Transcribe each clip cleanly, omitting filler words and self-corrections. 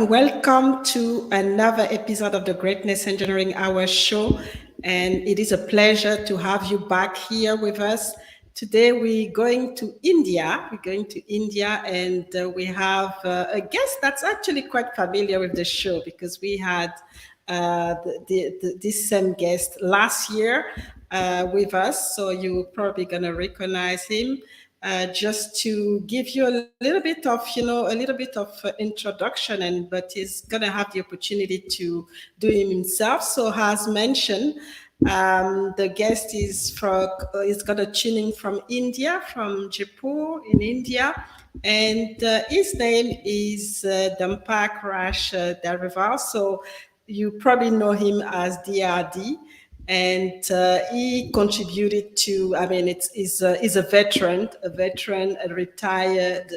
Welcome to another episode of the Greatness Engineering Hour show. And it is a pleasure to have you back here with us. Today we're going to India. And we have a guest that's actually quite familiar with the show because we had this same guest last year with us. So you're probably going to recognize him. Just to give you a little bit of introduction, but he's gonna have the opportunity to do it himself. So, as mentioned, the guest is gonna tune in from India, from Jaipur in India, and his name is Dhanpat Raj Dhariwal. So, you probably know him as DRD. And he contributed to. I mean, he's a veteran, a retired,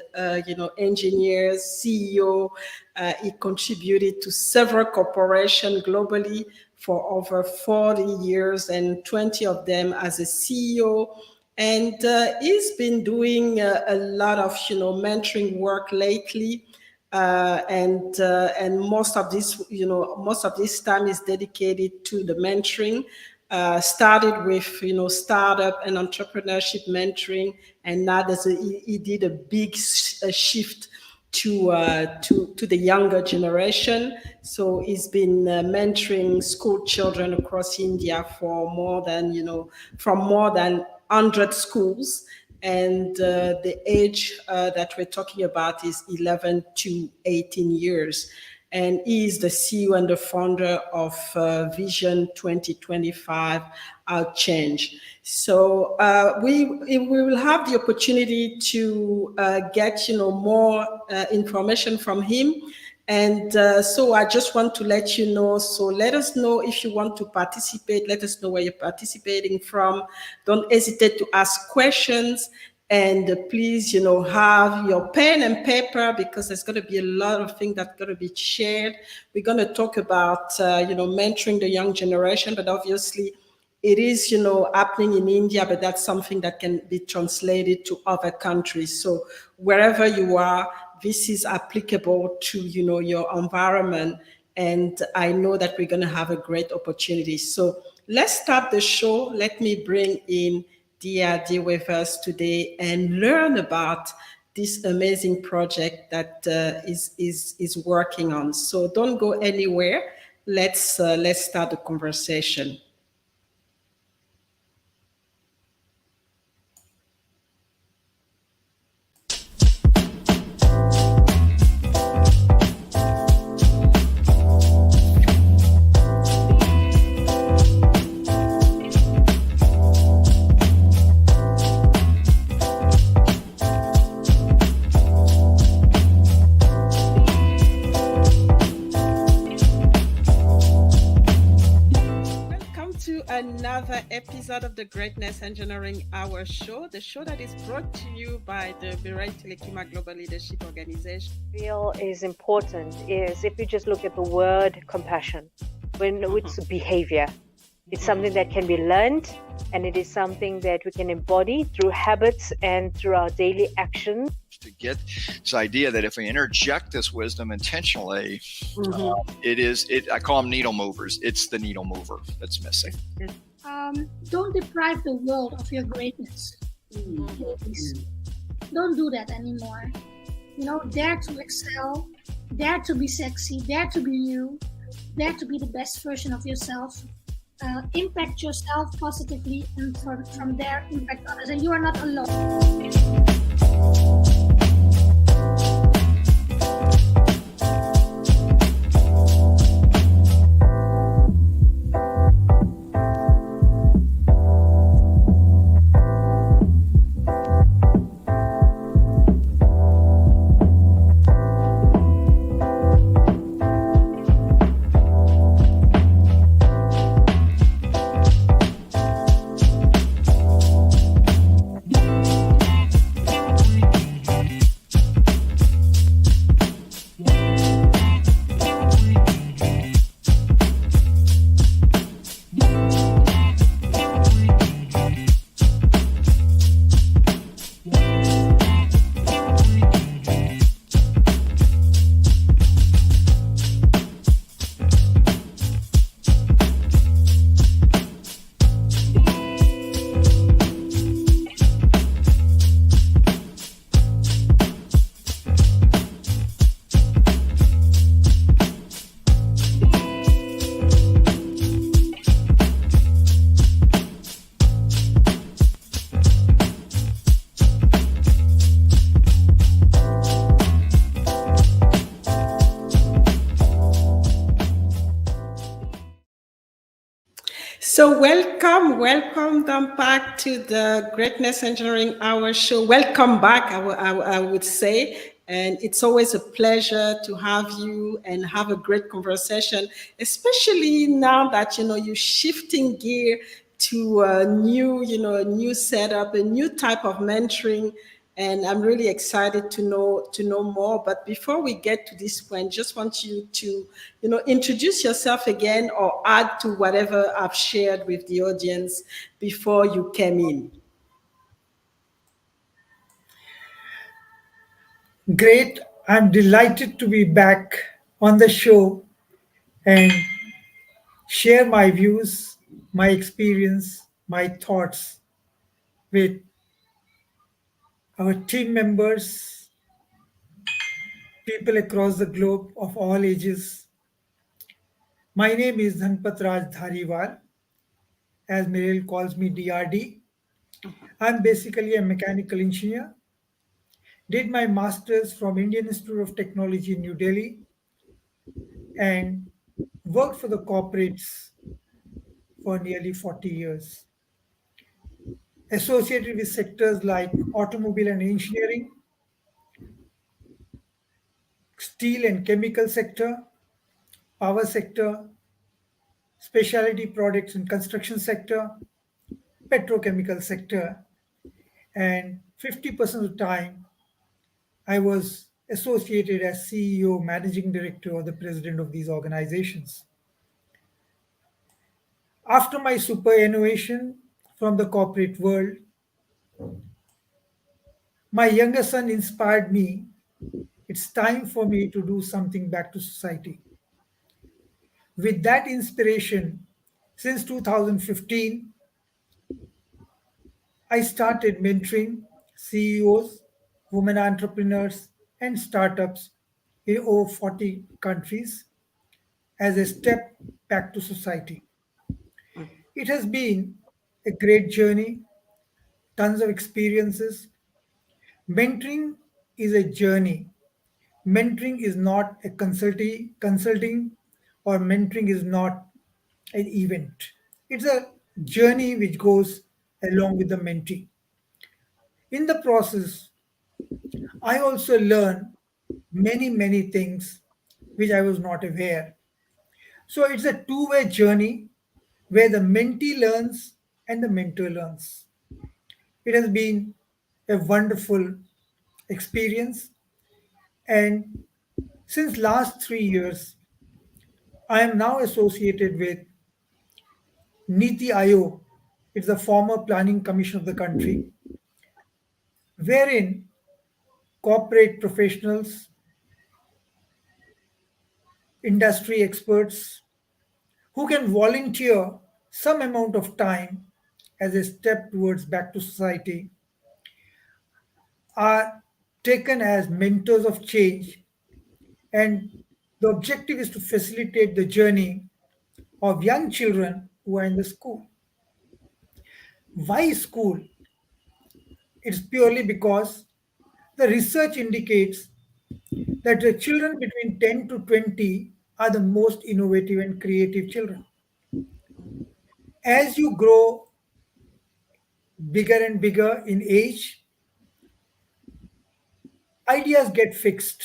engineer, CEO. He contributed to several corporations globally for over 40 years, and 20 of them as a CEO. And he's been doing a lot of, mentoring work lately. And most of this time is dedicated to the mentoring. Started with startup and entrepreneurship mentoring, and now he did a big shift to the younger generation. So he's been mentoring school children across India for more than 100 schools. And the age that we're talking about is 11 to 18 years. And he is the CEO and the founder of Vision 2025, Our Change. So we will have the opportunity to get more information from him. And so I just want to let you know. So let us know if you want to participate. Let us know where you're participating from. Don't hesitate to ask questions. And please, have your pen and paper because there's going to be a lot of things that's going to be shared. We're going to talk about, mentoring the young generation, but obviously it is, happening in India, but that's something that can be translated to other countries. So wherever you are, this is applicable to, your environment. And I know that we're going to have a great opportunity. So let's start the show. Let me bring in DRD with us today and learn about this amazing project that is working on. So don't go anywhere. Let's start the conversation. Another episode of the Greatness Engineering Hour show, the show that is brought to you by the Birla Global Leadership Organization. Real is important is if you just look at the word compassion, when it's behavior, it's something that can be learned, and it is something that we can embody through habits and through our daily actions. To get this idea that if we interject this wisdom intentionally, I call them needle movers. It's the needle mover that's missing. Don't deprive the world of your greatness. Please. Don't do that anymore. Dare to excel, dare to be sexy, dare to be you, dare to be the best version of yourself. Impact yourself positively, and from there impact others. And you are not alone. So welcome them back to the Greatness Engineering Hour show. Welcome back, I would say. And it's always a pleasure to have you and have a great conversation, especially now that, you're shifting gear to a new, a new setup, a new type of mentoring. And I'm really excited to know more. But before we get to this point, just want you to, introduce yourself again or add to whatever I've shared with the audience before you came in. Great. I'm delighted to be back on the show and share my views, my experience, my thoughts with our team members, people across the globe of all ages. My name is Dhanpat Raj Dhariwal, as Miriam calls me DRD. I'm basically a mechanical engineer. Did my master's from Indian Institute of Technology in New Delhi and worked for the corporates for nearly 40 years. Associated with sectors like automobile and engineering, steel and chemical sector, power sector, specialty products and construction sector, petrochemical sector, and 50% of the time I was associated as CEO, managing director, or the president of these organizations. After my superannuation from the corporate world, my younger son inspired me. It's time for me to do something back to society. With that inspiration, since 2015, I started mentoring CEOs, women entrepreneurs, and startups in over 40 countries as a step back to society. It has been a great journey, tons of experiences. Mentoring is a journey. Mentoring is not a consulting, or mentoring is not an event. It's a journey which goes along with the mentee. In the process, I also learn many things which I was not aware. So it's a two-way journey where the mentee learns and the mentor learns. It has been a wonderful experience, and since last 3 years, I am now associated with Niti Aayog. It's the former planning commission of the country, wherein corporate professionals, industry experts who can volunteer some amount of time as a step towards back to society are taken as mentors of change, and the objective is to facilitate the journey of young children who are in the school. Why school? It's purely because the research indicates that the children between 10 to 20 are the most innovative and creative children. As you grow bigger and bigger in age, ideas get fixed.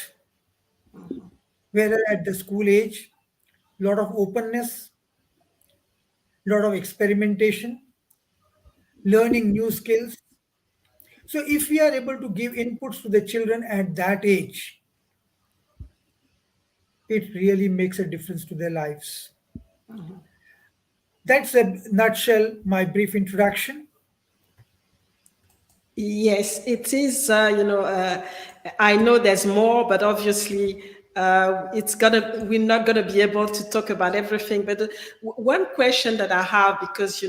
Whether at the school age, a lot of openness, a lot of experimentation, learning new skills. So, if we are able to give inputs to the children at that age, it really makes a difference to their lives. That's a nutshell my brief introduction. Yes, it is. I know there's more, but obviously, we're not gonna be able to talk about everything. But one question that I have, because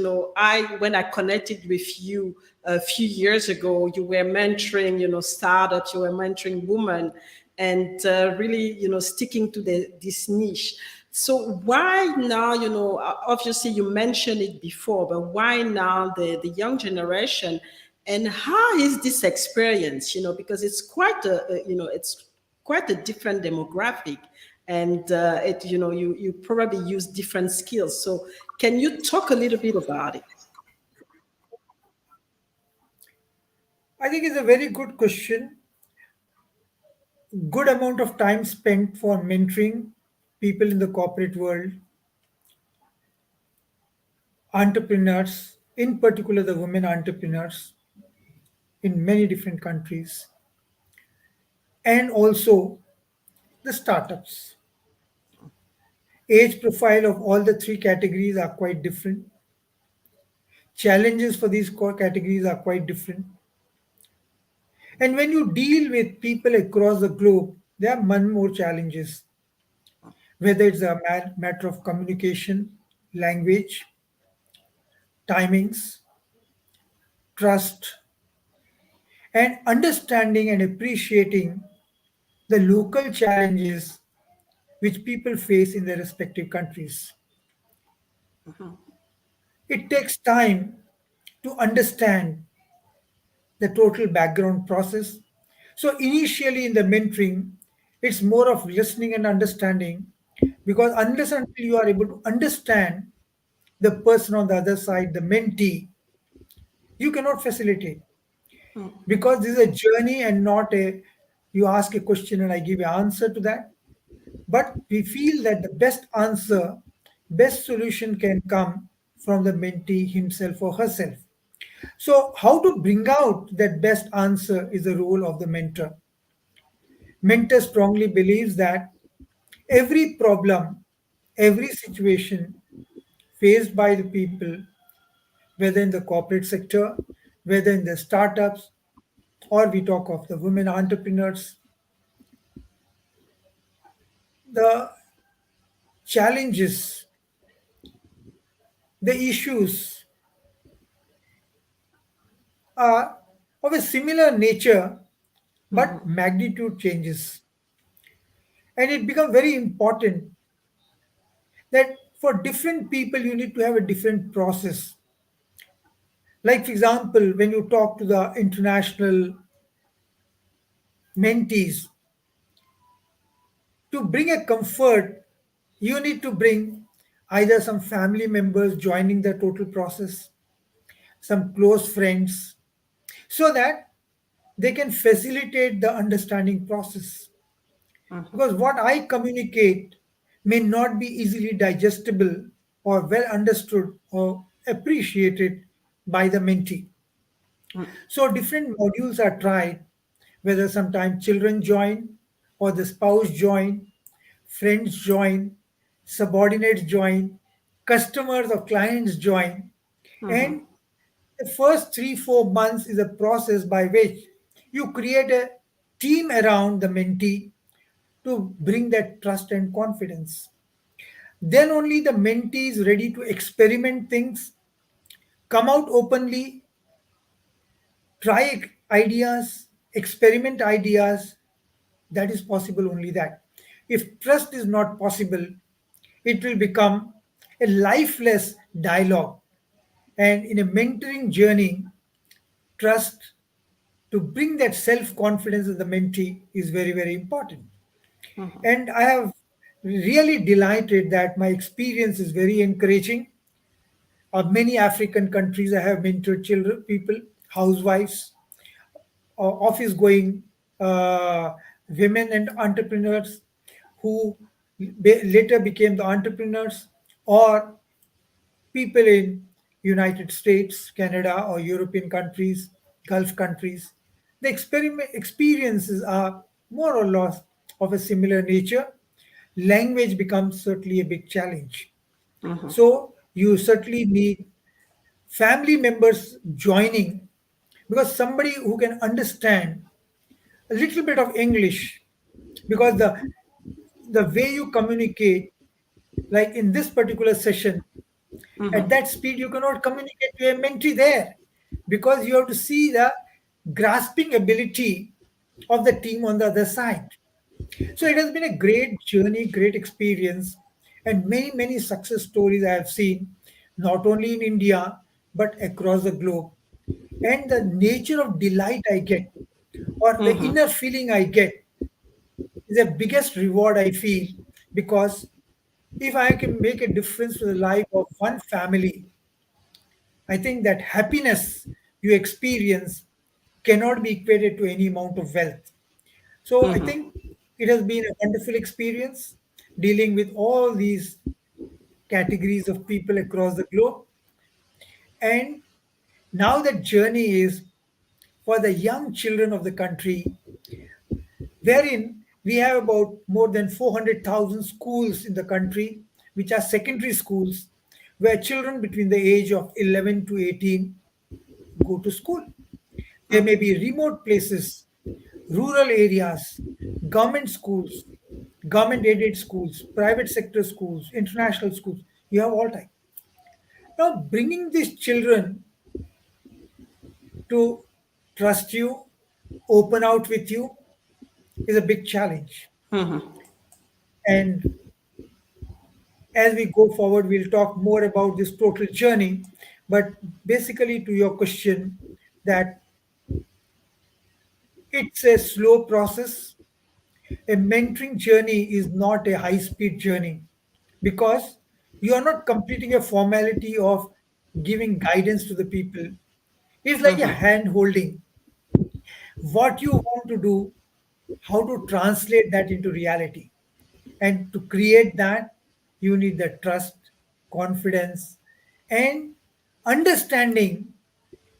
when I connected with you a few years ago, you were mentoring, startups, you were mentoring women, and really, sticking to this niche. So why now, obviously you mentioned it before, but why now the young generation, and how is this experience, because it's quite a different demographic. and you probably use different skills. So can you talk a little bit about it? I think it's a very good question. Good amount of time spent for mentoring people in the corporate world, entrepreneurs, in particular the women entrepreneurs in many different countries, and also the startups. Age profile of all the three categories are quite different. Challenges for these core categories are quite different. And when you deal with people across the globe, there are many more challenges, whether it's a matter of communication, language, timings, trust, and understanding and appreciating the local challenges which people face in their respective countries. It takes time to understand the total background process. So, initially in the mentoring, it's more of listening and understanding, because unless until you are able to understand the person on the other side, the mentee, you cannot facilitate, because this is a journey and not a you ask a question and I give an answer to that. But we feel that the best answer, best solution can come from the mentee himself or herself. So, how to bring out that best answer is the role of the mentor. Mentor strongly believes that every problem, every situation faced by the people, whether in the corporate sector, whether in the startups, or we talk of the women entrepreneurs, the challenges, the issues are of a similar nature, but magnitude changes. And it becomes very important that for different people, you need to have a different process. Like, for example, when you talk to the international mentees, to bring a comfort, you need to bring either some family members joining the total process, some close friends, so that they can facilitate the understanding process. Because what I communicate may not be easily digestible or well understood or appreciated by the mentee. So different modules are tried, whether sometimes children join or the spouse join, friends join, subordinates join, customers or clients join. And the first 3 4 months is a process by which you create a team around the mentee to bring that trust and confidence. Then only the mentee is ready to experiment things, come out openly, try ideas, experiment ideas. That is possible only that. If trust is not possible, it will become a lifeless dialogue. And in a mentoring journey, trust to bring that self confidence of the mentee is very, very important. And I have really delighted that my experience is very encouraging. Many African countries, I have mentored children, people, housewives, office going women and entrepreneurs who later became the entrepreneurs, or people in United States, Canada, or European countries, Gulf countries. The experiences are more or less of a similar nature. Language becomes certainly a big challenge. So you certainly need family members joining, because somebody who can understand a little bit of English, because the way you communicate, like in this particular session, at that speed you cannot communicate to a mentee there, because you have to see the grasping ability of the team on the other side. So it has been a great journey, great experience, and many success stories I have seen, not only in India but across the globe. And the nature of delight I get, or the inner feeling I get, is the biggest reward I feel, because if I can make a difference to the life of one family, I think that happiness you experience cannot be equated to any amount of wealth. So I think it has been a wonderful experience dealing with all these categories of people across the globe. And now that journey is for the young children of the country, wherein we have about more than 400,000 schools in the country, which are secondary schools, where children between the age of 11 to 18 go to school. There may be remote places, rural areas, government schools, government aided schools, private sector schools, international schools. You have all type. Now, bringing these children to trust you, open out with you, is a big challenge. And as we go forward, we'll talk more about this total journey. But basically, to your question, that it's a slow process. A mentoring journey is not a high speed journey because you are not completing a formality of giving guidance to the people. It's like a hand holding. What you want to do, how to translate that into reality. And to create that, you need the trust, confidence, and understanding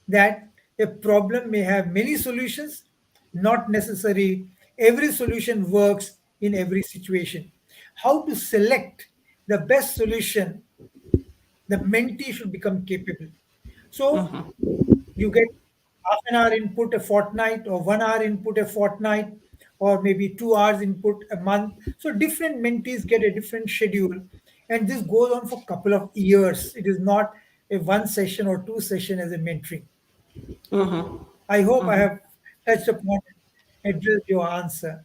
that a problem may have many solutions, not necessary every solution works in every situation. How to select the best solution, the mentee should become capable. So you get half an hour input a fortnight, or 1 hour input a fortnight, or maybe 2 hours input a month. So different mentees get a different schedule, and this goes on for a couple of years. It is not a one session or two session as a mentoring. I hope I have touched upon and addressed your answer.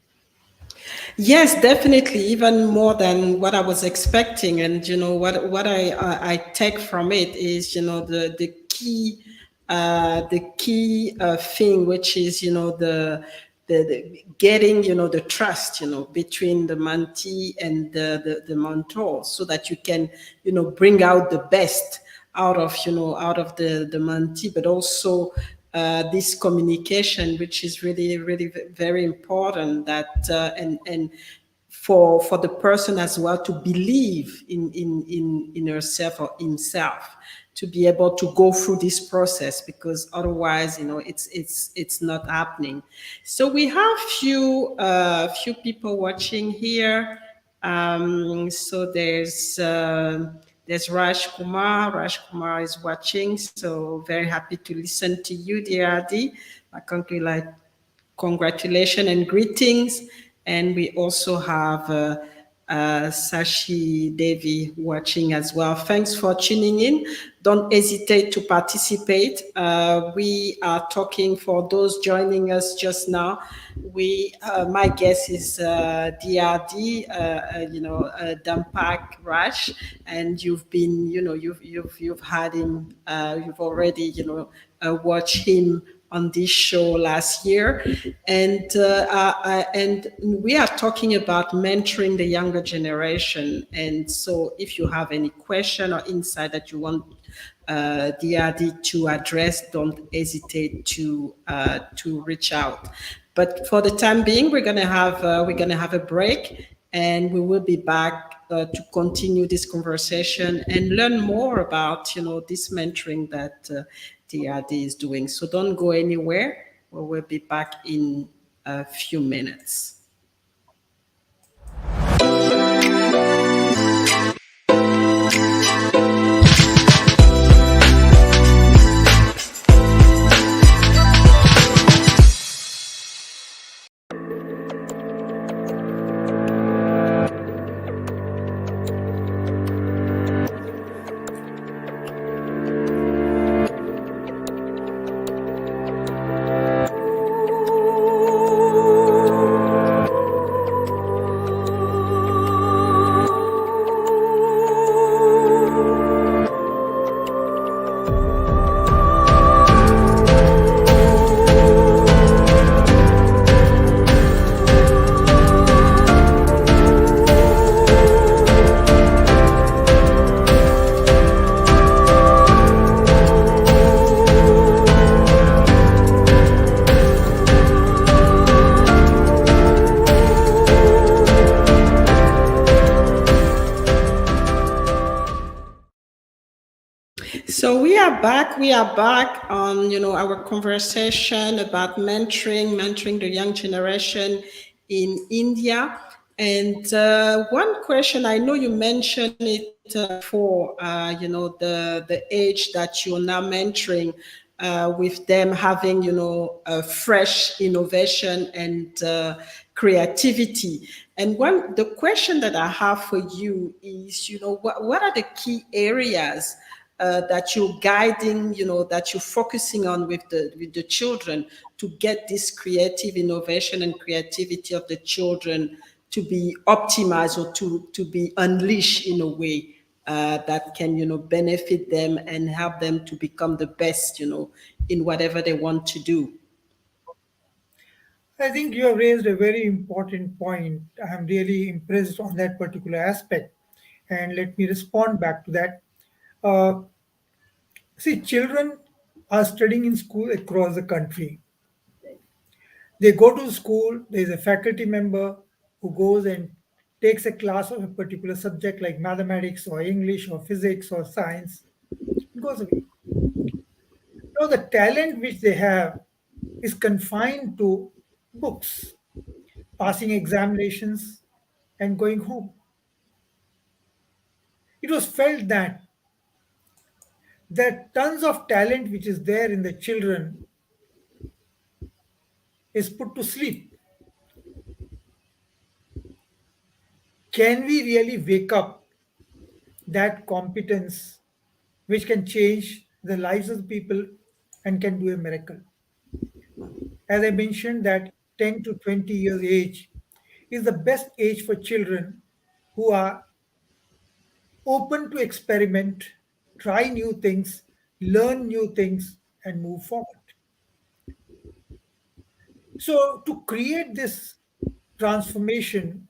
Yes, definitely, even more than what I was expecting. And what I take from it is the key thing, which is the getting the trust between the mentee and the mentor, so that you can bring out the best out of the mentee, but also this communication, which is really, really very important, that and for the person as well to believe in herself or himself, to be able to go through this process, because otherwise it's not happening. So we have few people watching here. So there's Raj Kumar. Raj Kumar is watching, so very happy to listen to you, dear Adi. Congratulations and greetings. And we also have Sashi Devi watching as well. Thanks for tuning in. Don't hesitate to participate. We are talking, for those joining us just now. My guest is DRD, Dhanpat Raj, and you've been, you've had him, you've already, watched him on this show last year, and we are talking about mentoring the younger generation. And so, if you have any question or insight that you want DRD to address, don't hesitate to reach out. But for the time being, we're gonna have a break, and we will be back to continue this conversation and learn more about this mentoring that DRD is doing. So don't go anywhere. We will be back in a few minutes. So we are back. We are back on our conversation about mentoring the young generation in India. And one question, I know you mentioned it before. The age that you're now mentoring, with them having a fresh innovation and creativity. And the question that I have for you is, what are the key areas that you're guiding, that you're focusing on with the children to get this creative innovation and creativity of the children to be optimized or to be unleashed in a way that can, benefit them and help them to become the best, in whatever they want to do. I think you have raised a very important point. I'm really impressed on that particular aspect. And let me respond back to that. Uh, See, children are studying in school across the country. They go to school, there's a faculty member who goes and takes a class of a particular subject like mathematics or English or physics or science, goes away. Now, the talent which they have is confined to books, passing examinations, and going home. It was felt that the tons of talent which is there in the children is put to sleep. Can we really wake up that competence which can change the lives of the people and can do a miracle? As I mentioned, that 10 to 20 years age is the best age for children who are open to experiment, try new things, learn new things, and move forward. So, to create this transformation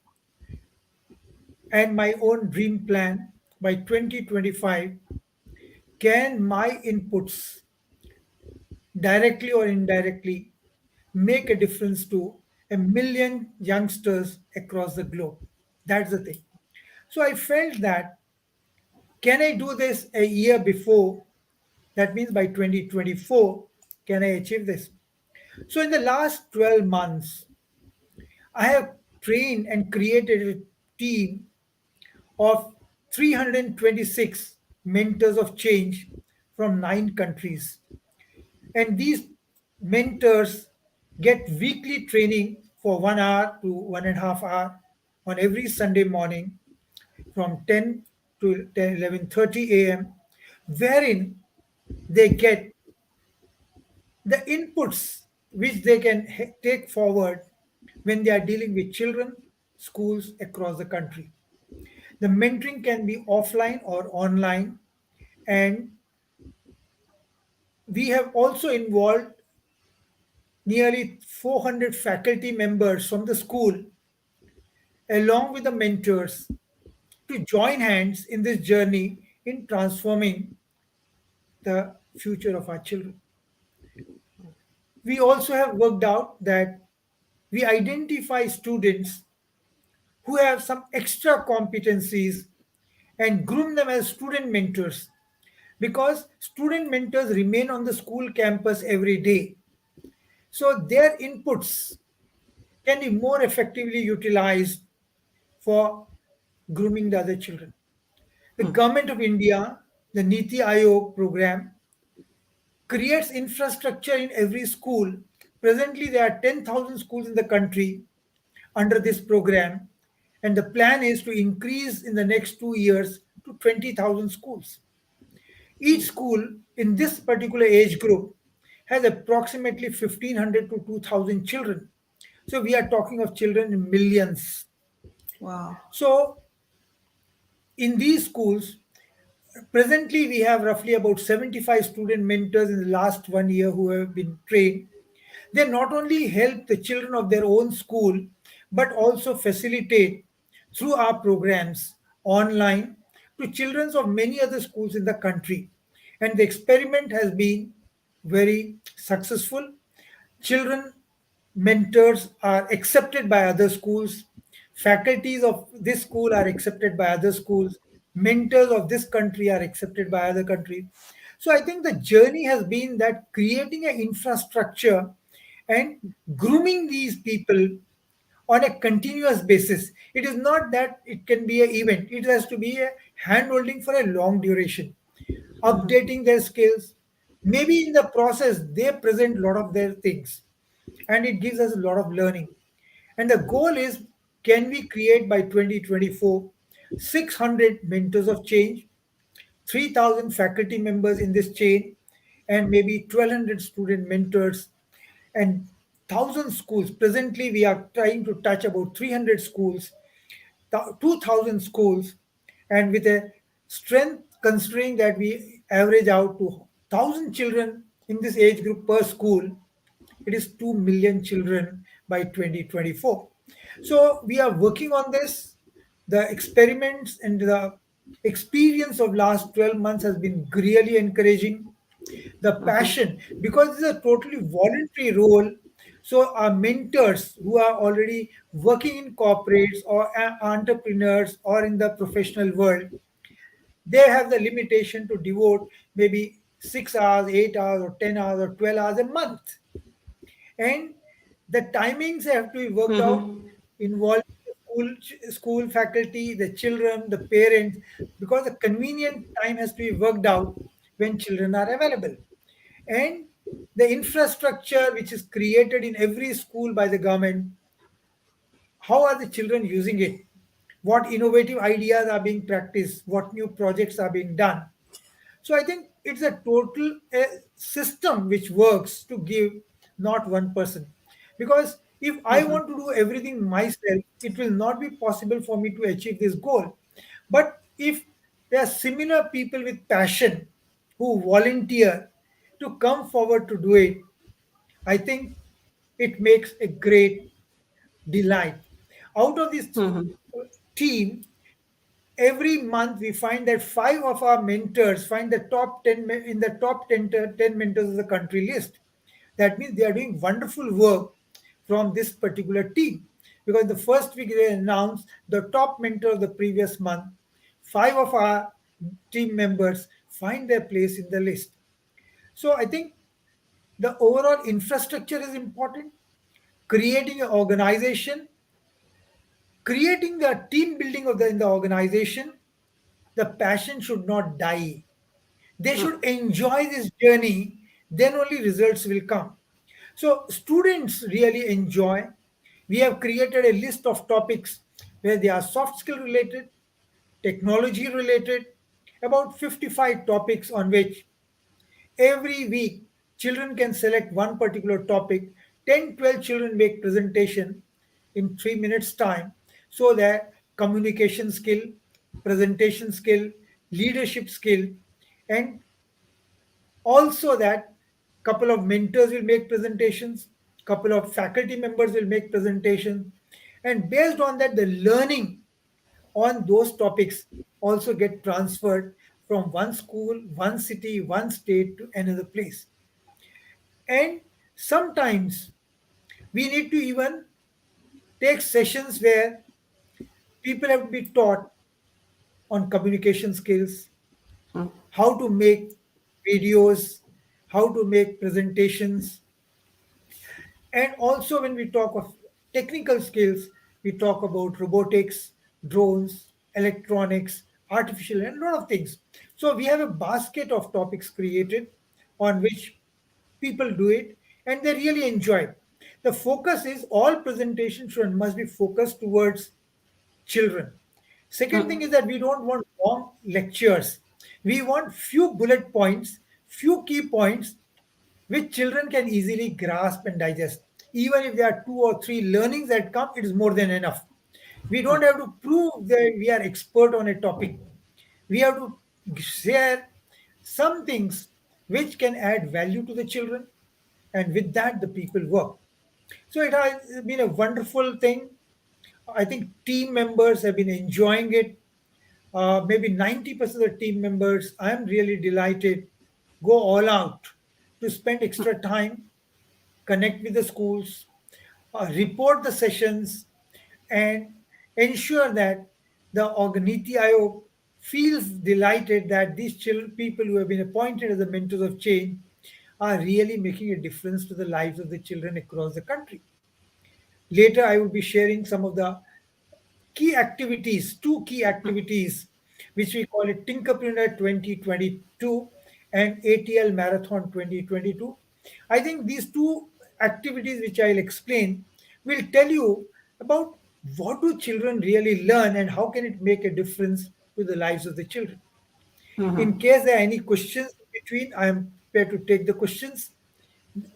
and my own dream plan by 2025, can my inputs directly or indirectly make a difference to a million youngsters across the globe? That's the thing. So I felt that, can I do this a year before? That means by 2024, can I achieve this? So in the last 12 months, I have trained and created a team of 326 mentors of change from 9 countries. And these mentors get weekly training for 1 hour to 1.5 hour on every Sunday morning from 10 to 11:30 a.m., wherein they get the inputs which they can take forward when they are dealing with children, schools across the country. The mentoring can be offline or online, and we have also involved nearly 400 faculty members from the school along with the mentors to join hands in this journey in transforming the future of our children. We also have worked out that we identify students who have some extra competencies and groom them as student mentors, because student mentors remain on the school campus every day. So their inputs can be more effectively utilized for grooming the other children. The government of India, the Niti Aayog program, creates infrastructure in every school. Presently, there are 10,000 schools in the country under this program, and the plan is to increase in the next 2 years to 20,000 schools. Each school in this particular age group has approximately 1,500 to 2,000 children. So we are talking of children in millions. Wow. So in these schools, presently we have roughly about 75 student mentors in the last 1 year who have been trained. They not only help the children of their own school, but also facilitate through our programs online to children of many other schools in the country. And the experiment has been very successful. Children mentors are accepted by other schools. Faculties of this school are accepted by other schools. Mentors of this country are accepted by other countries. So I think the journey has been that creating an infrastructure and grooming these people on a continuous basis. It is not that it can be an event, it has to be a hand holding for a long duration, updating their skills. Maybe in the process, they present a lot of their things and it gives us a lot of learning. And the goal is, can we create by 2024 600 mentors of change, 3,000 faculty members in this chain, and maybe 1,200 student mentors and 1,000 schools. Presently, we are trying to touch about 300 schools, 2,000 schools, and with a strength considering that we average out to 1,000 children in this age group per school, it is 2 million children by 2024. So we are working on this. The experiments and the experience of last 12 months has been really encouraging. The passion, because it's a totally voluntary role. So our mentors who are already working in corporates or entrepreneurs or in the professional world, they have the limitation to devote maybe 6 hours, 8 hours, or 10 hours, or 12 hours a month. And the timings have to be worked out, involving the school faculty, the children, the parents, because the convenient time has to be worked out when children are available. And the infrastructure which is created in every school by the government, how are the children using it? What innovative ideas are being practiced? What new projects are being done? So I think it's a total system which works to give, not one person. Because if I want to do everything myself, it will not be possible for me to achieve this goal. But if there are similar people with passion who volunteer to come forward to do it, I think it makes a great delight. Out of this team, every month we find that five of our mentors find the top 10 in the top 10 mentors of the country list. That means they are doing wonderful work from this particular team, because the first week they announced the top mentor of the previous month. Five of our team members find their place in the list. So I think the overall infrastructure is important. Creating an organization, creating the team building of the in the organization, the passion should not die. They should enjoy this journey, then only results will come. So students really enjoy. We have created a list of topics where they are soft skill related, technology related, about 55 topics on which every week children can select one particular topic. 10, 12 children make presentation in 3 minutes time, so that communication skill, presentation skill, leadership skill, and also that couple of mentors will make presentations, couple of faculty members will make presentations, and based on that the learning on those topics also get transferred from one school, one city, one state to another place. And sometimes we need to even take sessions where people have to be taught on communication skills, how to make videos, how to make presentations. And also, when we talk of technical skills, we talk about robotics, drones, electronics, artificial, and a lot of things. So, we have a basket of topics created on which people do it and they really enjoy it. The focus is all presentations should must be focused towards children. Second thing is that we don't want long lectures. We want few bullet points, few key points which children can easily grasp and digest. Even if there are two or three learnings that come, it is more than enough. We don't have to prove that we are expert on a topic. We have to share some things which can add value to the children, and with that, the people work. So it has been a wonderful thing. I think team members have been enjoying it. Maybe 90% of the team members, I am really delighted, go all out to spend extra time, connect with the schools, report the sessions, and ensure that the Niti Aayog feels delighted that these people who have been appointed as the mentors of change are really making a difference to the lives of the children across the country. Later, I will be sharing some of the key activities, two key activities, which we call it Tinkerpreneur 2022 and ATL Marathon 2022. I think these two activities, which I'll explain, will tell you about what do children really learn and how can it make a difference to the lives of the children. In case there are any questions between, I am prepared to take the questions.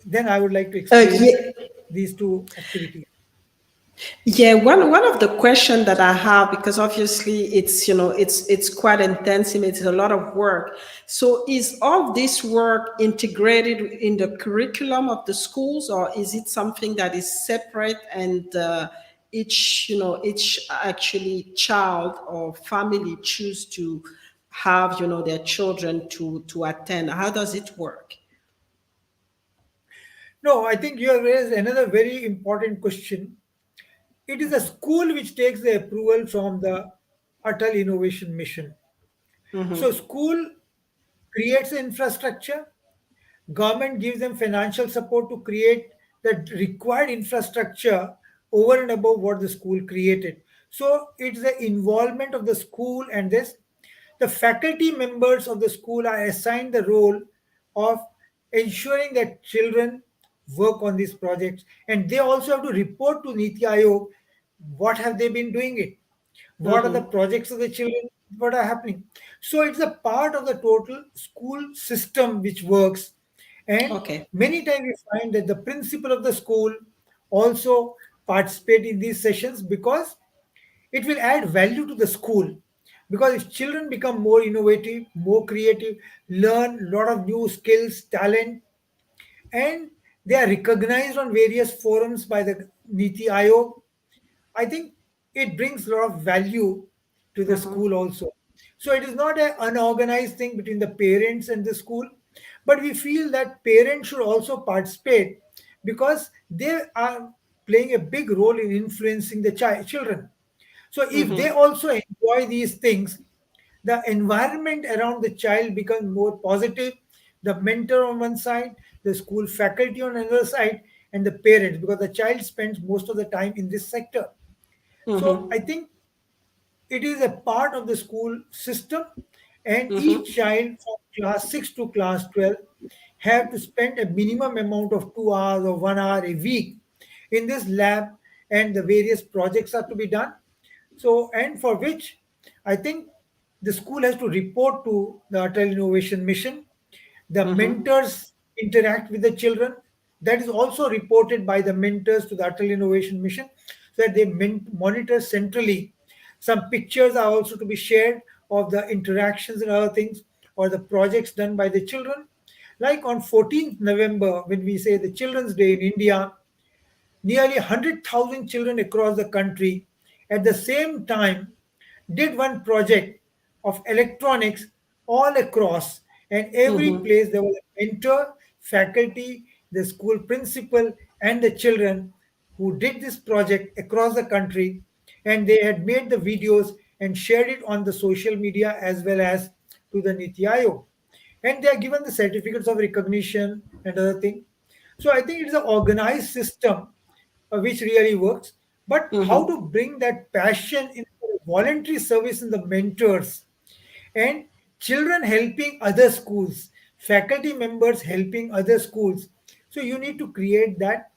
Then I would like to explain Yeah, these two activities. yeah. One of the question that I have, because obviously it's it's quite intensive. It's a lot of work. So is all this work integrated in the curriculum of the schools, or is it something that is separate and each actually child or family choose to have their children to attend? How does it work? No, I think you have raised another very important question. It is a school which takes the approval from the Atal Innovation Mission. So school creates the infrastructure, government gives them financial support to create the required infrastructure over and above what the school created. So it's the involvement of the school and this. The faculty members of the school are assigned the role of ensuring that children work on these projects, and they also have to report to Niti Aayog what have they been doing it, what are the projects of the children, what are happening. So it's a part of the total school system which works, and Okay. many times we find that the principal of the school also participate in these sessions because it will add value to the school. Because if children become more innovative, more creative, learn a lot of new skills, talent, and they are recognized on various forums by the Niti Aayog, I think it brings a lot of value to the school also. So it is not an unorganized thing between the parents and the school, but we feel that parents should also participate because they are playing a big role in influencing the children. So if they also enjoy these things, the environment around the child becomes more positive. The mentor on one side, the school faculty on another side, and the parents, because the child spends most of the time in this sector. So I think it is a part of the school system, and each child from class 6 to class 12 have to spend a minimum amount of 2 hours or 1 hour a week in this lab, and the various projects are to be done. So, and for which I think the school has to report to the Atal Innovation Mission. The mentors interact with the children. That is also reported by the mentors to the Atal Innovation Mission, so that they monitor centrally. Some pictures are also to be shared of the interactions and other things or the projects done by the children. Like on 14th November, when we say the Children's Day in India, nearly 100,000 children across the country at the same time did one project of electronics all across, and every place there was a mentor, faculty, the school principal, and the children who did this project across the country, and they had made the videos and shared it on the social media as well as to the Niti Aayog, and they are given the certificates of recognition and other thing. So I think it's an organized system which really works. But how to bring that passion in voluntary service in the mentors, and children helping other schools, faculty members helping other schools. So you need to create that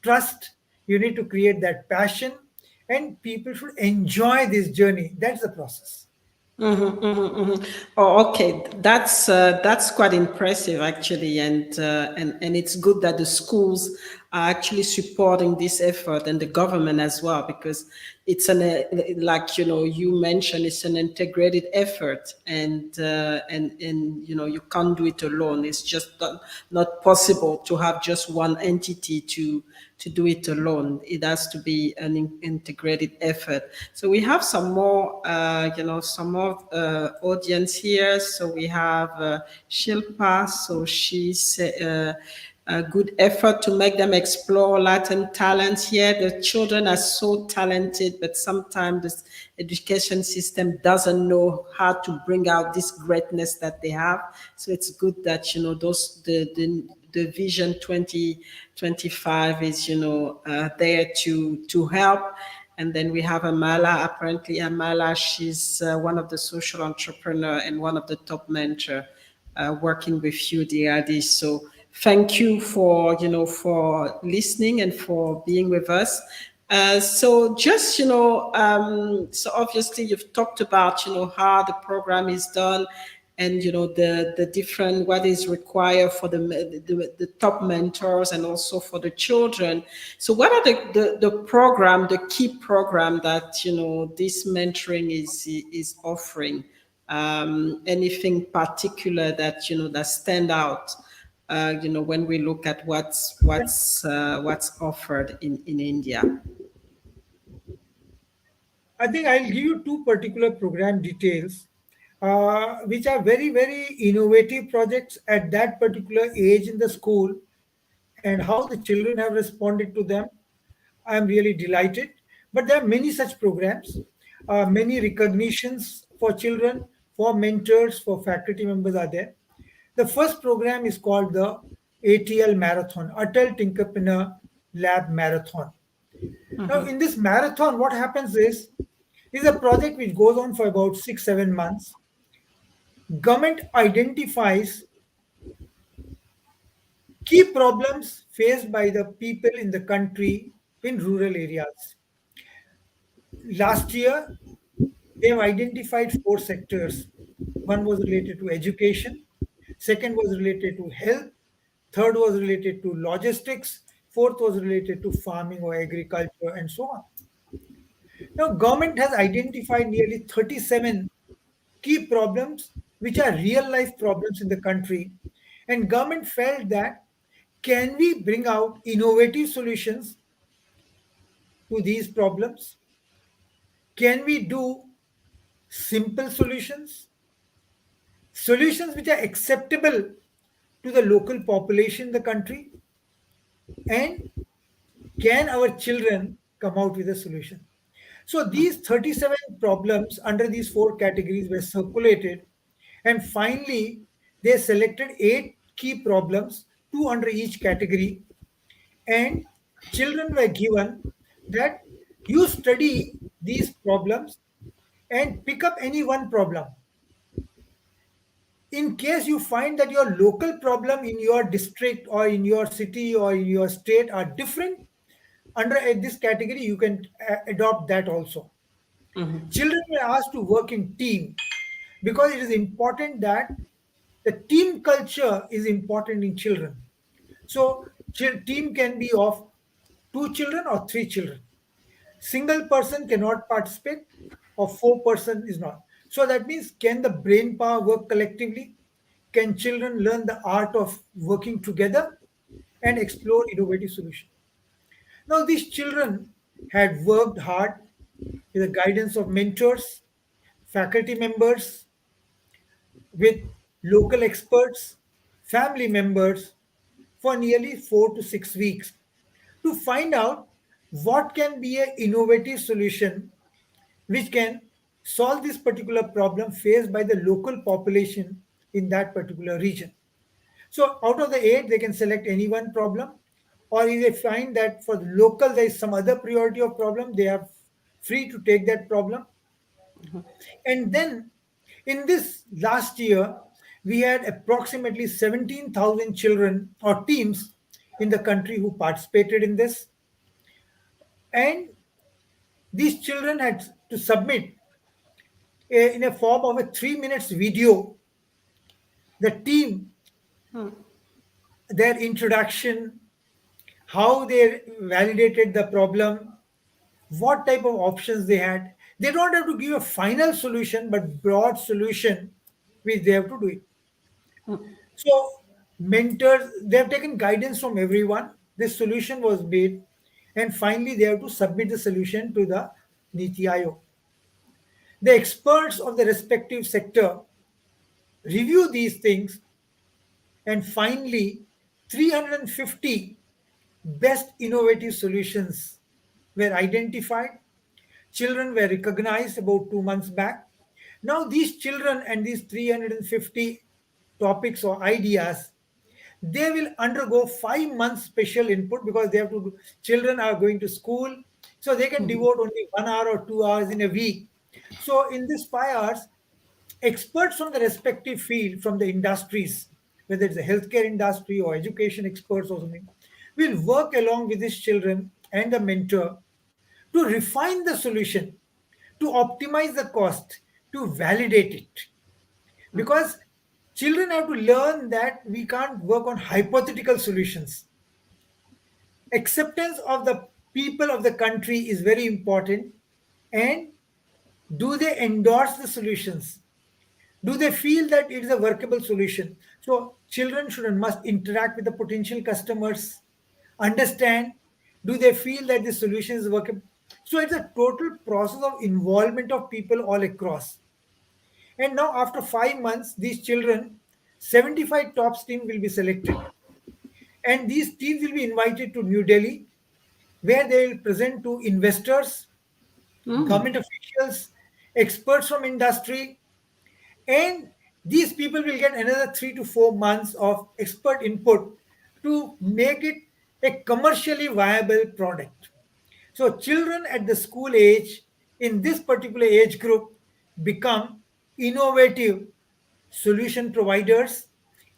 trust, you need to create that passion, and people should enjoy this journey. That's the process. Oh, okay. That's quite impressive, actually, and it's good that the schools are actually supporting this effort and the government as well, because it's like you mentioned, it's an integrated effort, and you can't do it alone. It's just not possible to have just one entity to do it alone. It has to be an integrated effort. So we have some more, some more audience here. So we have Shilpa. So she's a good effort to make them explore latent talents here. The children are so talented, but sometimes the education system doesn't know how to bring out this greatness that they have. So it's good that, those the vision 2025 is, there to help. And then we have Amala. Apparently, Amala, she's one of the social entrepreneur and one of the top mentor working with you, DRD. So thank you for, for listening and for being with us. So just, so obviously you've talked about, how the program is done, and the different, what is required for the top mentors and also for the children. So what are the key program that this mentoring is offering? Anything particular that that stand out, when we look at what's offered in India? I think I'll give you two particular program details, which are very, very innovative projects at that particular age in the school, and how the children have responded to them. I'm really delighted. But there are many such programs, many recognitions for children, for mentors, for faculty members are there. The first program is called the ATL Marathon, Atal Tinkerpreneur Lab Marathon. Now, in this marathon, what happens is a project which goes on for about 6-7 months. Government identifies key problems faced by the people in the country in rural areas. Last year, they have identified 4 sectors. One was related to education, second was related to health, third was related to logistics, fourth was related to farming or agriculture, and so on. Now, government has identified nearly 37 key problems which are real life problems in the country, and government felt that can we bring out innovative solutions to these problems? Can we do simple solutions which are acceptable to the local population in the country? And can our children come out with a solution? So these 37 problems under these 4 categories were circulated, and finally they selected 8 key problems, 2 under each category, and children were given that you study these problems and pick up any one problem. In case you find that your local problem in your district or in your city or in your state are different, under this category you can adopt that also. Children were asked to work in team, because it is important that the team culture is important in children. So team can be of 2 children or 3 children. Single person cannot participate, or 4 person is not. So that means, can the brain power work collectively? Can children learn the art of working together and explore innovative solutions? Now, these children had worked hard with the guidance of mentors, faculty members, with local experts, family members, for nearly 4 to 6 weeks to find out what can be an innovative solution which can solve this particular problem faced by the local population in that particular region. So out of the 8, they can select any one problem, or if they find that for the local there is some other priority of problem, they are free to take that problem. And then in this last year, we had approximately 17,000 children or teams in the country who participated in this. And these children had to submit in a form of a 3 minutes video, the team, their introduction, how they validated the problem, what type of options they had. They don't have to give a final solution, but broad solution which they have to do it. So mentors, they have taken guidance from everyone. This solution was made, and finally they have to submit the solution to the Niti Aayog. The experts of the respective sector review these things, and finally 350 best innovative solutions were identified. Children were recognized about 2 months back. Now, these children and these 350 topics or ideas, they will undergo 5 months special input because they have to do, children are going to school, so they can devote only 1 hour or 2 hours in a week. So, in this 5 hours, experts from the respective field, from the industries, whether it's the healthcare industry or education experts or something, will work along with these children and the mentor to refine the solution, to optimize the cost, to validate it. Because children have to learn that we can't work on hypothetical solutions. Acceptance of the people of the country is very important. And do they endorse the solutions? Do they feel that it is a workable solution? So children should and must interact with the potential customers, understand, do they feel that the solution is workable? So it's a total process of involvement of people all across. And now after 5 months, these children, 75 top team will be selected. And these teams will be invited to New Delhi, where they will present to investors, government officials, experts from industry, and these people will get another 3 to 4 months of expert input to make it a commercially viable product. So, children at the school age in this particular age group become innovative solution providers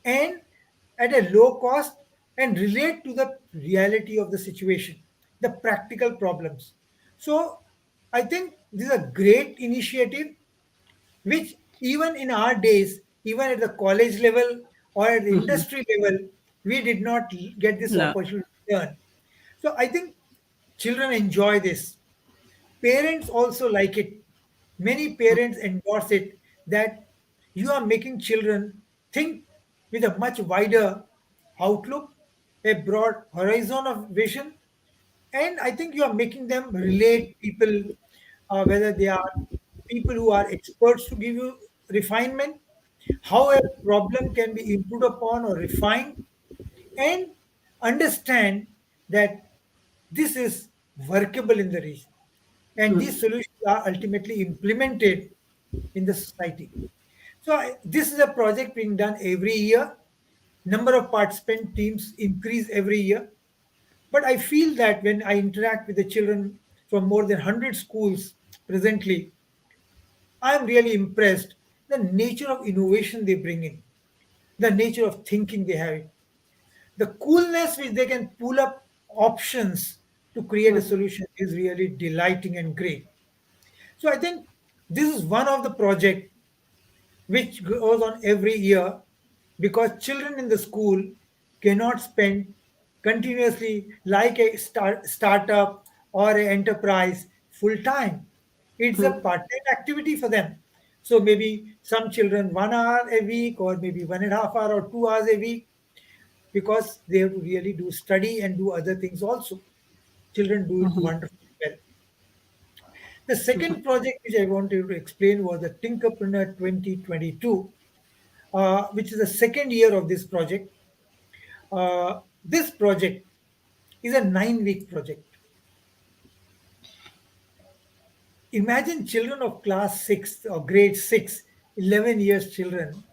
and at a low cost and relate to the reality of the situation, the practical problems. So, I think this is a great initiative which even in our days, even at the college level or at the industry level, we did not get this No. opportunity to learn. So I think children enjoy this. Parents also like it. Many parents endorse it that you are making children think with a much wider outlook, a broad horizon of vision, and I think you are making them relate people, whether they are people who are experts to give you refinement, how a problem can be improved upon or refined, and understand that this is workable in the region and these solutions are ultimately implemented in the society. So this is a project being done every year. Number of participant teams increase every year. But I feel that when I interact with the children from more than 100 schools presently, I am really impressed the nature of innovation they bring in, the nature of thinking they have, the coolness which they can pull up options to create a solution is really delighting and great. So I think this is one of the project which goes on every year because children in the school cannot spend continuously like a startup or an enterprise full time. It's a part-time activity for them. So maybe some children 1 hour a week or maybe 1.5 hour or 2 hours a week because they have to really do study and do other things also. Children do it wonderfully well. The second project which I wanted to explain was the Tinkerpreneur 2022, which is the second year of this project. This project is a 9 week project. Imagine children of class 6 or grade 6, 11 years children.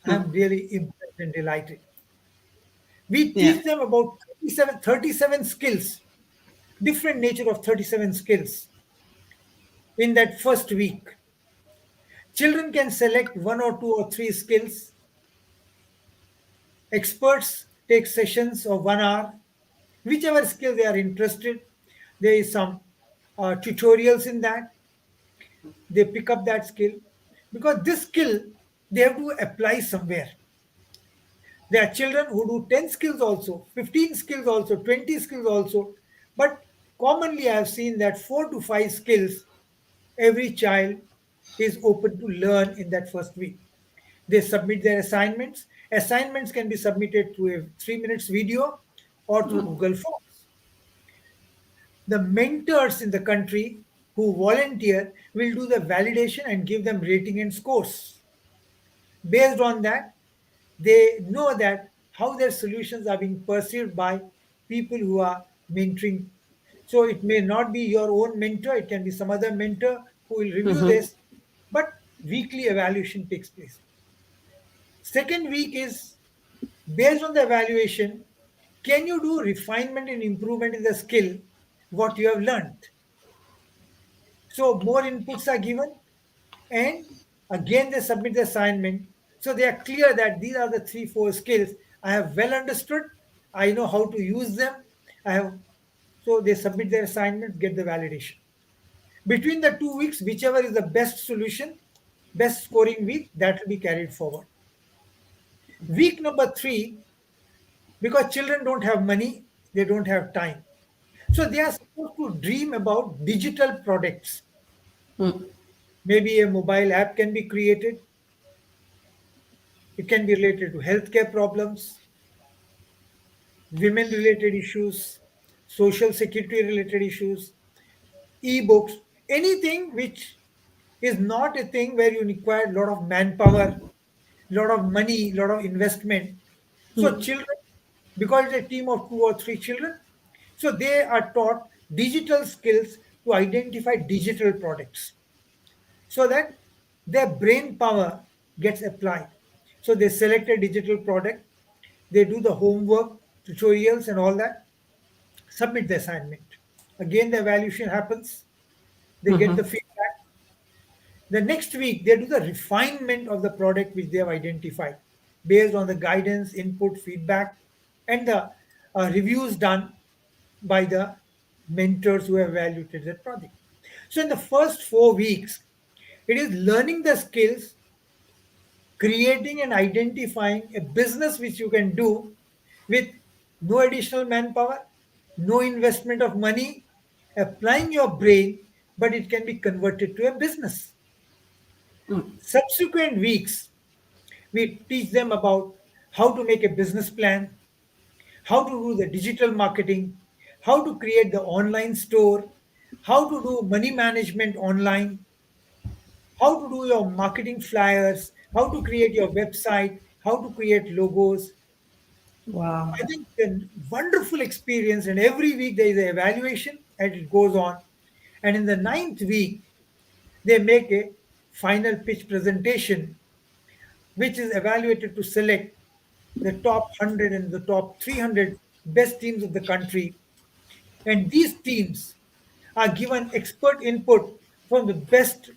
I'm really impressed and delighted. We Yeah. teach them about 37 skills, different nature of 37 skills in that first week. Children can select 1 or 2 or 3 skills. Experts take sessions of 1 hour, whichever skill they are interested. There is some tutorials in that. They pick up that skill because this skill they have to apply somewhere. There are children who do 10 skills also, 15 skills also, 20 skills also. But commonly, I have seen that 4 to 5 skills every child is open to learn in that first week. They submit their assignments. Assignments can be submitted through a 3 minutes video or through Google Forms. The mentors in the country who volunteer will do the validation and give them rating and scores. Based on that, they know that how their solutions are being perceived by people who are mentoring. So it may not be your own mentor, it can be some other mentor who will review Mm-hmm. this, but weekly evaluation takes place. Second week is based on the evaluation, can you do refinement and improvement in the skill what you have learned? So more inputs are given, and again they submit the assignment. So they are clear that these are the three, four skills I have well understood. I know how to use them. I have so they submit their assignment, get the validation. Between the 2 weeks, whichever is the best solution, best scoring week, that will be carried forward. Week number three, because children don't have money, they don't have time. So they are supposed to dream about digital products. Maybe a mobile app can be created. It can be related to healthcare problems, women related issues, social security related issues, e-books, anything which is not a thing where you require a lot of manpower, lot of money, lot of investment. So children, because it's a team of two or three children, so they are taught digital skills to identify digital products so that their brain power gets applied. So they select a digital product, they do the homework, tutorials, and all that, submit the assignment. Again, the evaluation happens, they get the feedback. The next week, they do the refinement of the product which they have identified based on the guidance, input, feedback, and the reviews done by the mentors who have evaluated that project. So, in the first 4 weeks, it is learning the skills, creating and identifying a business which you can do with no additional manpower, no investment of money, applying your brain, but it can be converted to a business. Subsequent weeks, we teach them about how to make a business plan, how to do the digital marketing, how to create the online store, how to do money management online, how to do your marketing flyers, how to create your website, how to create logos. Wow. I think a wonderful experience, and every week there is an evaluation and it goes on. And in the ninth week, they make a final pitch presentation, which is evaluated to select the top 100 and the top 300 best teams of the country. And these teams are given expert input from the best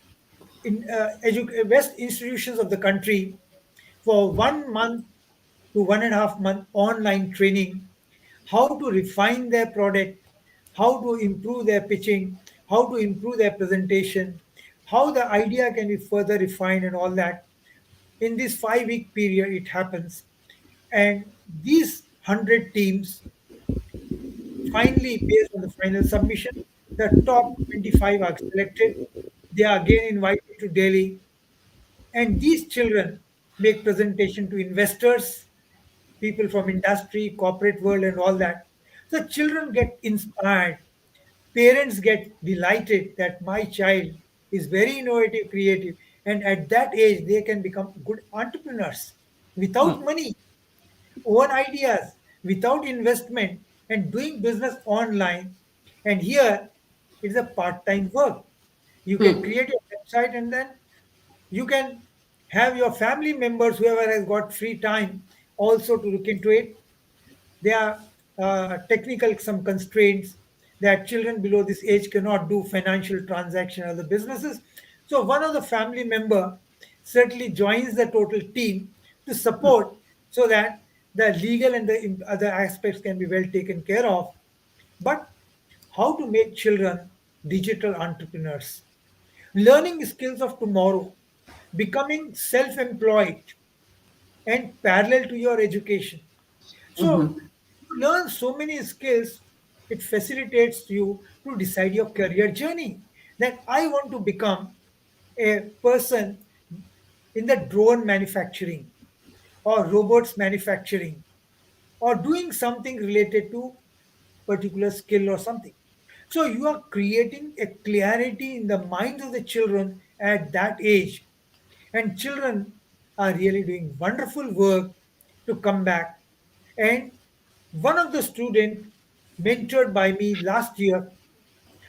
institutions of the country for 1 month to 1.5 month online training, how to refine their product, how to improve their pitching, how to improve their presentation, how the idea can be further refined, and all that. In this 5 week period, it happens. And these 100 teams, finally, based on the final submission, the top 25 are selected. They are again invited to Delhi, and these children make presentation to investors, people from industry, corporate world, and all that. So children get inspired. Parents get delighted that my child is very innovative, creative, and at that age they can become good entrepreneurs without money, own ideas, without investment, and doing business online. And here it's a part-time work. You can create your website, and then you can have your family members, whoever has got free time, also to look into it. There are technical some constraints that children below this age cannot do financial transaction or the businesses. So one of the family member certainly joins the total team to support so that the legal and the other aspects can be well taken care of. But how to make children digital entrepreneurs, learning skills of tomorrow, becoming self-employed and parallel to your education. So you learn so many skills, it facilitates you to decide your career journey. That I want to become a person in the drone manufacturing or robots manufacturing or doing something related to particular skill or something. So you are creating a clarity in the minds of the children at that age, and children are really doing wonderful work to come back. And one of the students mentored by me last year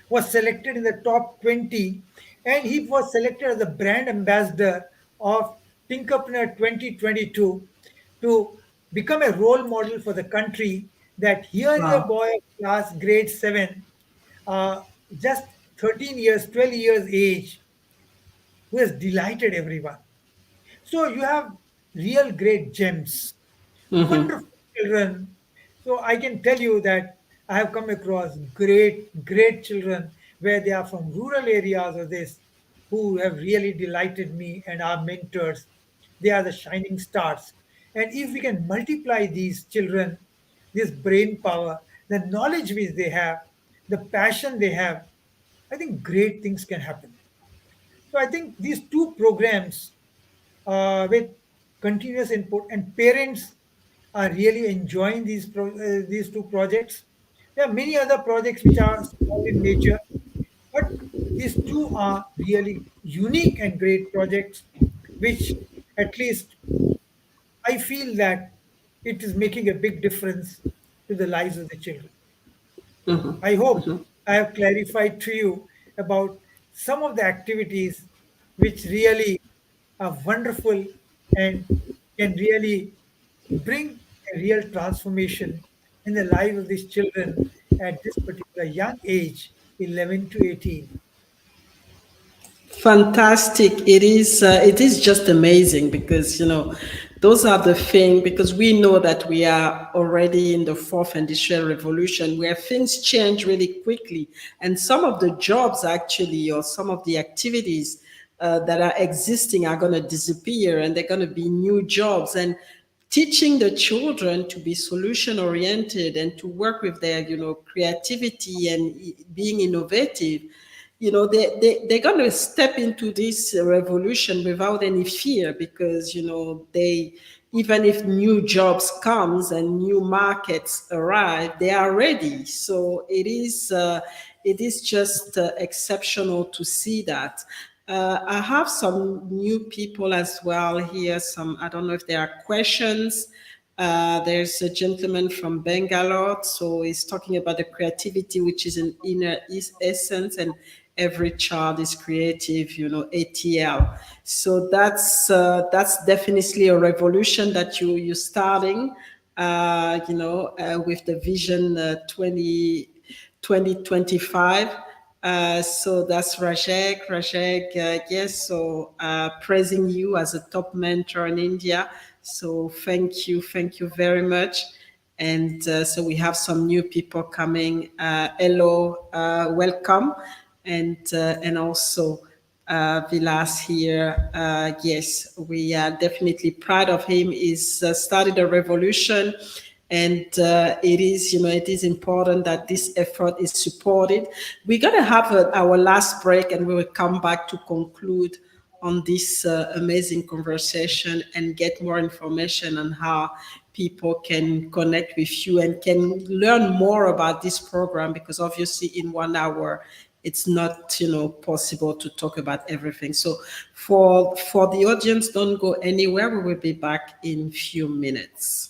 was selected in the top 20, and he was selected as the brand ambassador of Tinkerpreneur 2022 to become a role model for the country, that here is a Wow. boy of class grade 7, just 13 years, 12 years age, who has delighted everyone. So you have real great gems, wonderful children. So I can tell you that I have come across great children where they are from rural areas or this, who have really delighted me and are mentors. They are the shining stars. And if we can multiply these children, this brain power, the knowledge which they have, the passion they have, I think great things can happen. So I think these two programs, with continuous input, and parents are really enjoying these two projects. There are many other projects which are small in nature, but these two are really unique and great projects, which at least I feel that it is making a big difference to the lives of the children. I hope I have clarified to you about some of the activities which really are wonderful and can really bring a real transformation in the life of these children at this particular young age, 11 to 18. Fantastic. It is. It is just amazing because those are the thing. Because we know that we are already in the fourth industrial revolution, where things change really quickly, and some of the jobs actually, or some of the activities that are existing, are going to disappear, and they're going to be new jobs. And teaching the children to be solution oriented and to work with their creativity and being innovative, they're going to step into this revolution without any fear, because they, even if new jobs comes and new markets arrive, they are ready. So it is just exceptional to see that. I have some new people as well here. I don't know if there are questions. There's a gentleman from Bangalore, so he's talking about the creativity, which is an inner essence, and every child is creative, ATL. So that's definitely a revolution that you're starting, with the vision 2025. So that's Rajek. Yes. So praising you as a top mentor in India. So thank you very much. And so we have some new people coming. Hello, welcome, and also Vilas here. Yes, we are definitely proud of him. He's started a revolution. And it is important that this effort is supported. We're going to have our last break, and we will come back to conclude on this amazing conversation and get more information on how people can connect with you and can learn more about this program, because obviously in 1 hour, it's not possible to talk about everything. So for the audience, don't go anywhere. We will be back in a few minutes.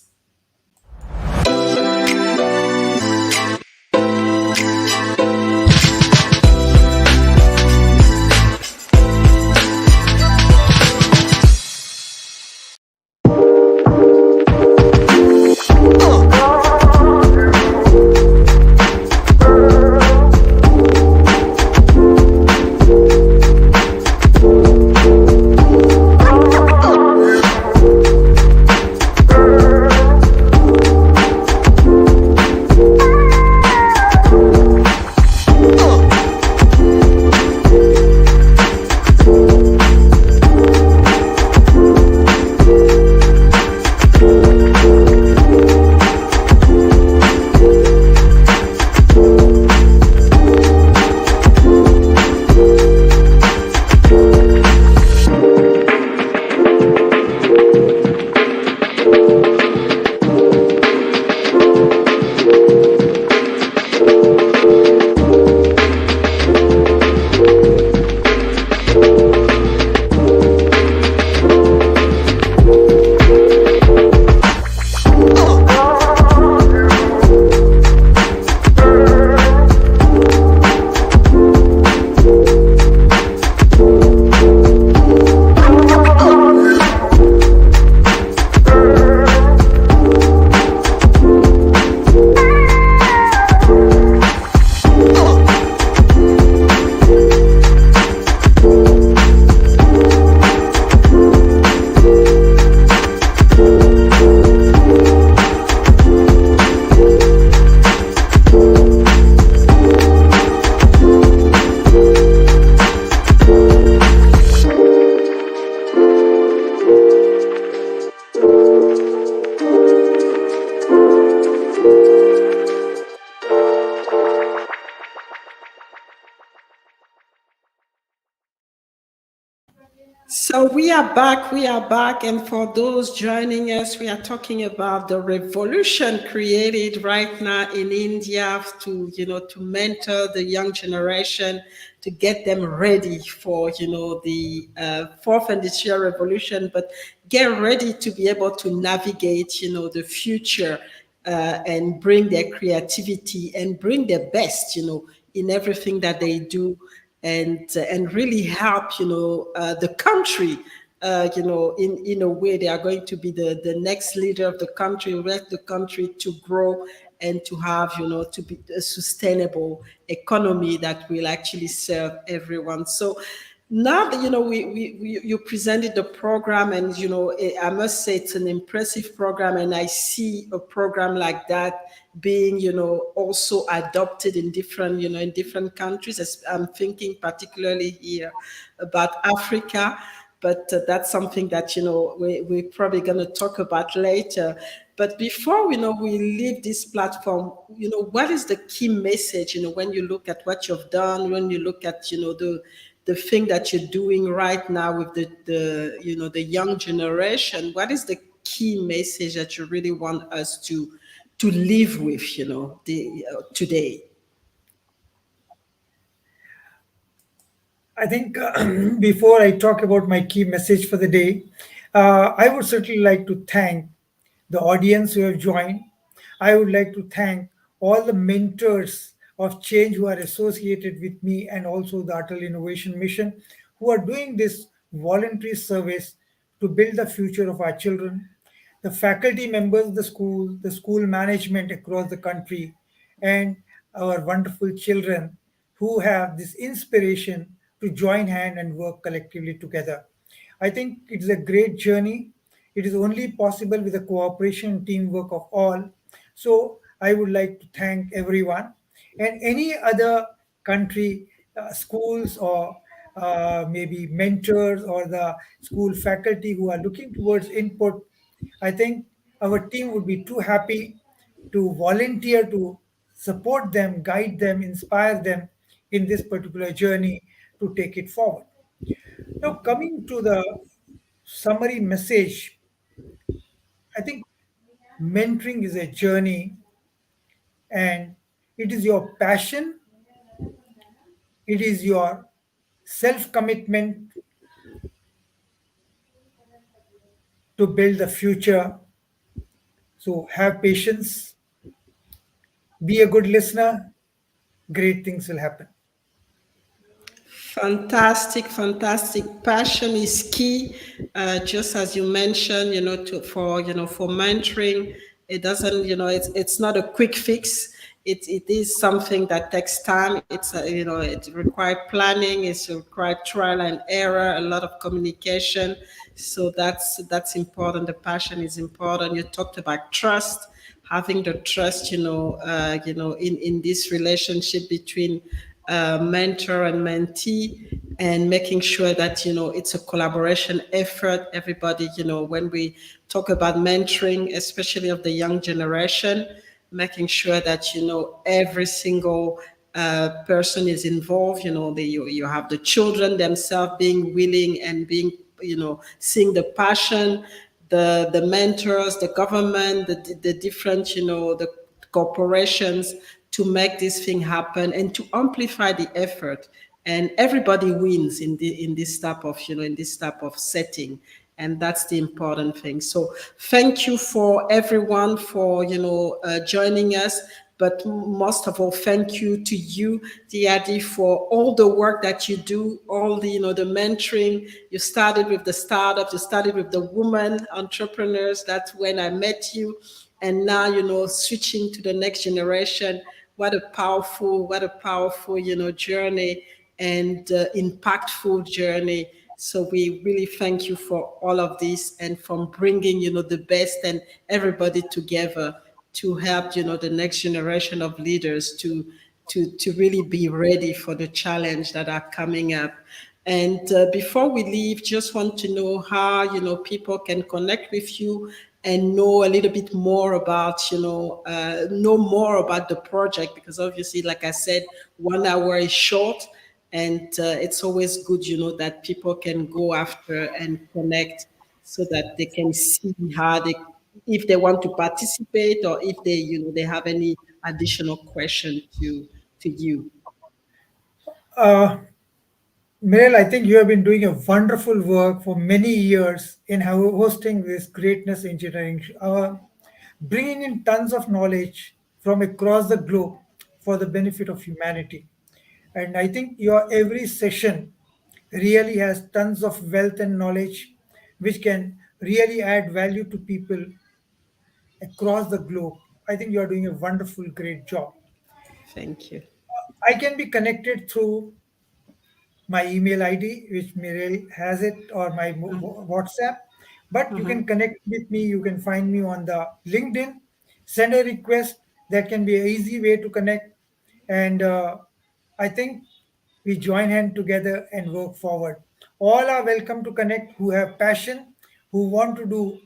we are back. We are back. And for those joining us, we are talking about the revolution created right now in India to mentor the young generation, to get them ready for, the fourth industrial revolution, but get ready to be able to navigate, the future and bring their creativity and bring their best, in everything that they do, and really help the country, in a way. They are going to be the next leader of the country, let the country to grow and to have, to be a sustainable economy that will actually serve everyone. So now that you presented the program, and I must say it's an impressive program, and I see a program like that being also adopted in different countries. I'm thinking particularly here about Africa, but that's something that we're probably going to talk about later. But before we leave this platform, what is the key message, when you look at what you've done, when you look at the thing that you're doing right now with the young generation? What is the key message that you really want us to live with, today? I think before I talk about my key message for the day, I would certainly like to thank the audience who have joined. I would like to thank all the mentors of change who are associated with me, and also the Atal Innovation Mission, who are doing this voluntary service to build the future of our children, the faculty members of the school management across the country, and our wonderful children who have this inspiration to join hand and work collectively together. I think it is a great journey. It is only possible with the cooperation and teamwork of all. So I would like to thank everyone, and any other country, schools, or maybe mentors, or the school faculty who are looking towards input. I think our team would be too happy to volunteer to support them, guide them, inspire them in this particular journey to take it forward. Now, coming to the summary message, I think mentoring is a journey, and it is your passion, it is your self commitment to build the future. So, have patience, be a good listener, great things will happen. Fantastic, fantastic. Passion is key. Just as you mentioned, for mentoring, it doesn't, it's not a quick fix. It is something that takes time. It requires planning. It's required trial and error, a lot of communication. So that's important. The passion is important. You talked about trust, having the trust, in this relationship between mentor and mentee, and making sure that it's a collaboration effort. Everybody, when we talk about mentoring, especially of the young generation, making sure that every single person is involved. You have the children themselves being willing and being seeing the passion, the mentors, the government, the different the corporations, to make this thing happen and to amplify the effort. And everybody wins in this type of in this type of setting, and that's the important thing. So thank you for everyone for joining us. But most of all, thank you to you, Diadi, for all the work that you do, all the the mentoring. You started with the startups, you started with the women entrepreneurs. That's when I met you, and now switching to the next generation. What a powerful journey, and impactful journey. So we really thank you for all of this, and from bringing the best and everybody together to help the next generation of leaders to really be ready for the challenge that are coming up. And before we leave, just want to know how people can connect with you and know a little bit more about know more about the project, because obviously, like I said, 1 hour is short. And it's always good, that people can go after and connect so that they can see how they, if they want to participate or if they, they have any additional question to you. Uh, Mirel, I think you have been doing a wonderful work for many years in hosting this greatness engineering, bringing in tons of knowledge from across the globe for the benefit of humanity. And I think your every session really has tons of wealth and knowledge which can really add value to people across the globe. I think you are doing a wonderful, great job. Thank you. I can be connected through my email ID, which Mirel has it, or my WhatsApp. But you can connect with me. You can find me on the LinkedIn. Send a request. That can be an easy way to connect. And I think we join hand together and work forward. All are welcome to connect who have passion, who want to do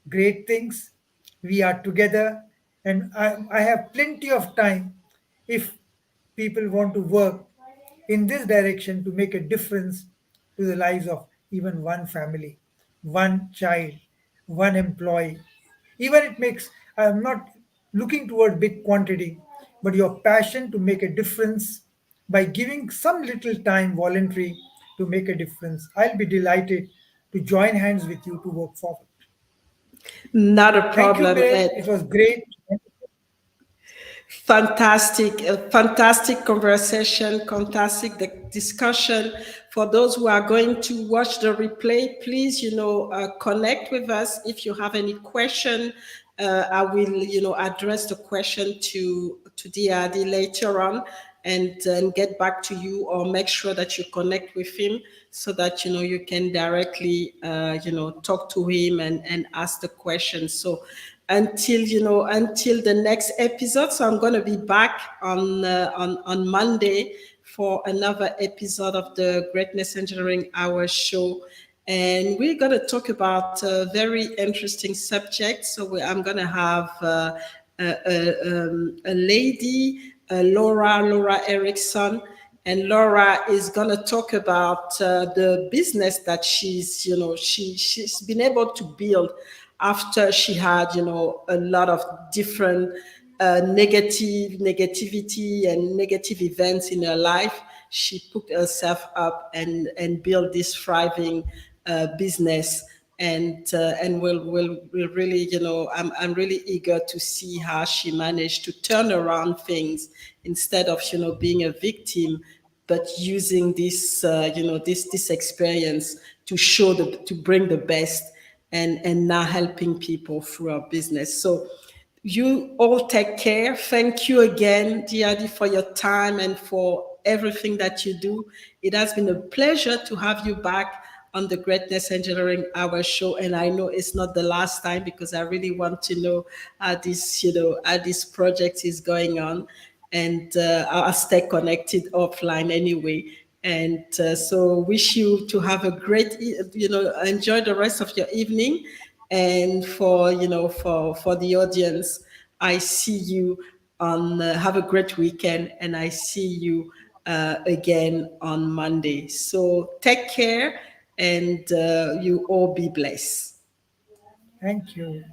great things. We are together, and I have plenty of time if people want to work in this direction to make a difference to the lives of even one family, one child, one employee. Even it makes, I'm not looking toward big quantity, but your passion to make a difference by giving some little time voluntary to make a difference. I'll be delighted to join hands with you to work forward. Not a Thank you, problem, Bill. Ed. It was great. Fantastic, fantastic conversation, fantastic discussion. For those who are going to watch the replay, please, connect with us. If you have any question, I will, address the question to DRD later on and get back to you, or make sure that you connect with him so that, you can directly, talk to him and ask the question. So until the next episode. So I'm going to be back on Monday for another episode of the Greatness Engineering Hour show. And we're going to talk about a very interesting subject. So I'm going to have a lady, Laura Erickson. And Laura is going to talk about the business that she's been able to build after she had, a lot of different negativity and negative events in her life. She put herself up and built this thriving business. And we'll really, I'm really eager to see how she managed to turn around things instead of, being a victim, but using this, this experience to to bring the best and now helping people through our business. So you all take care. Thank you again, DRD, for your time and for everything that you do. It has been a pleasure to have you back on the Greatness Engineering Hour show. And I know it's not the last time, because I really want to know how this project is going on. And I'll stay connected offline anyway. And so wish you to have a great, enjoy the rest of your evening. And for, for the audience, I see you on, have a great weekend, and I see you again on Monday. So take care, and you all be blessed. Thank you.